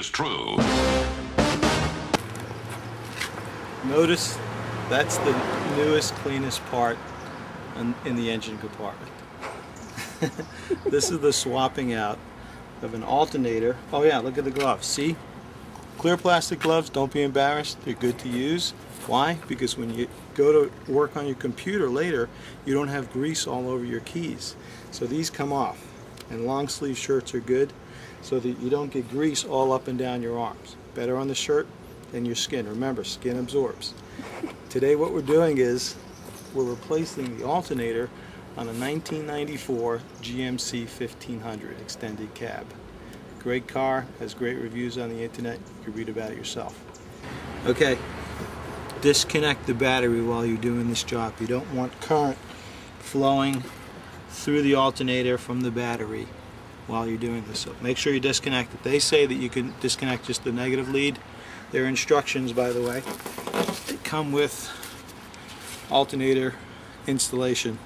is true. Notice that's the newest, cleanest part in the engine compartment. This is the swapping out of an alternator. Oh yeah, look at the gloves. See? Clear plastic gloves, don't be embarrassed. They're good to use. Why? Because when you go to work on your computer later, you don't have grease all over your keys. So these come off. And long sleeve shirts are good so that you don't get grease all up and down your arms. Better on the shirt than your skin. Remember, skin absorbs. Today what we're doing is we're replacing the alternator on a 1994 GMC 1500 extended cab. Great car, has great reviews on the internet. You can read about it yourself. Okay, disconnect the battery while you're doing this job. You don't want current flowing through the alternator from the battery while you're doing this. So make sure you disconnect it. They say that you can disconnect just the negative lead. Their instructions, by the way, they come with alternator installation.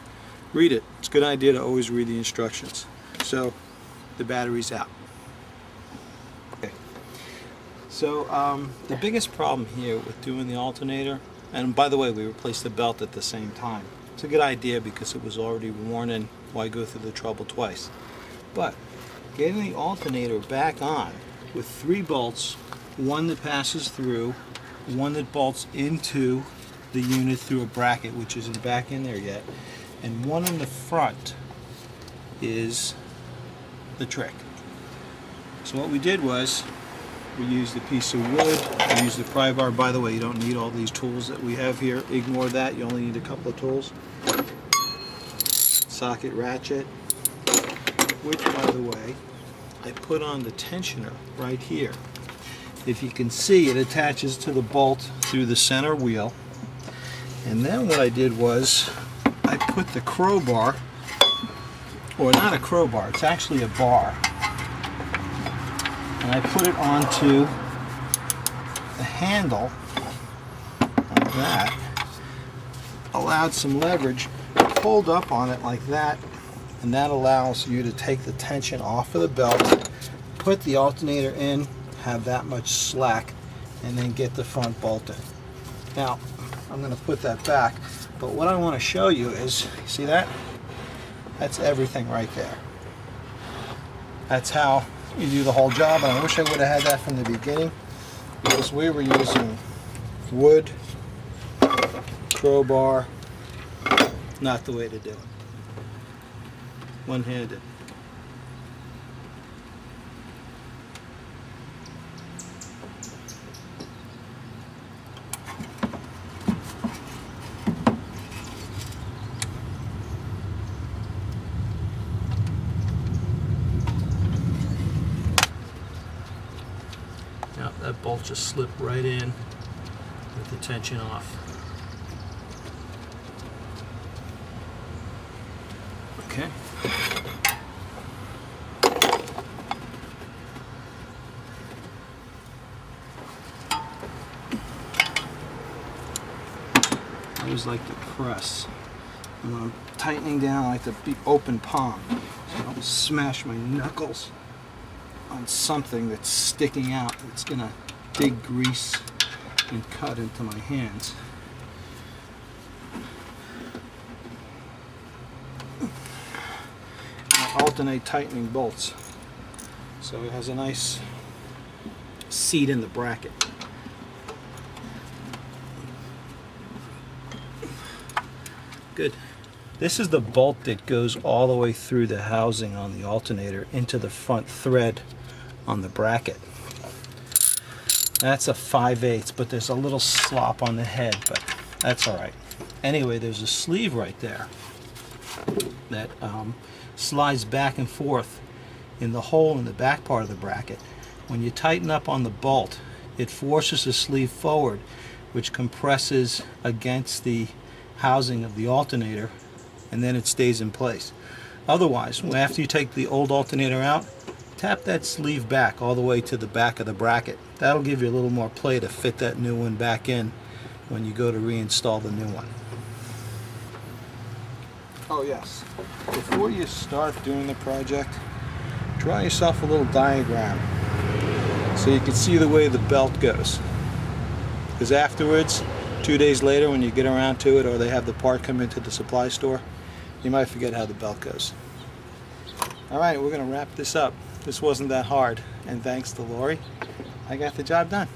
Read it. It's a good idea to always read the instructions. So the battery's out. Okay. So the biggest problem here with doing the alternator, and by the way, we replaced the belt at the same time. It's a good idea because it was already worn, and why go through the trouble twice? But getting the alternator back on with 3 bolts, one that passes through, one that bolts into the unit through a bracket, which isn't back in there yet, and one in the front is the trick. So what we did was we used a piece of wood, we used a pry bar. By the way, you don't need all these tools that we have here. Ignore that, you only need a couple of tools. Socket ratchet, which, by the way, I put on the tensioner right here. If you can see, it attaches to the bolt through the center wheel. And then what I did was I put the crowbar, or not a crowbar, it's actually a bar, and I put it onto the handle like that, allowed some leverage, pulled up on it like that, and that allows you to take the tension off of the belt, put the alternator in, have that much slack, and then get the front bolt in. Now, I'm going to put that back, but what I want to show you is, see that? That's everything right there. That's how you do the whole job, and I wish I would have had that from the beginning, because we were using wood, crowbar, not the way to do it. One-handed. Now that bolt just slipped right in with the tension off. Okay. I always like to press. When I'm tightening down, I like to be open palm, so I don't smash my knuckles on something that's sticking out. It's gonna dig grease and cut into my hands. I alternate tightening bolts, so it has a nice seat in the bracket. Good. This is the bolt that goes all the way through the housing on the alternator into the front thread on the bracket. That's a 5/8, but there's a little slop on the head, but that's all right. Anyway, there's a sleeve right there that slides back and forth in the hole in the back part of the bracket. When you tighten up on the bolt, it forces the sleeve forward, which compresses against the housing of the alternator, and then it stays in place. Otherwise, after you take the old alternator out, tap that sleeve back all the way to the back of the bracket. That'll give you a little more play to fit that new one back in when you go to reinstall the new one. Oh yes, before you start doing the project, draw yourself a little diagram so you can see the way the belt goes. Because afterwards, 2 days later when you get around to it or they have the part come into the supply store, you might forget how the belt goes. Alright, we're going to wrap this up. This wasn't that hard, and thanks to Lori, I got the job done.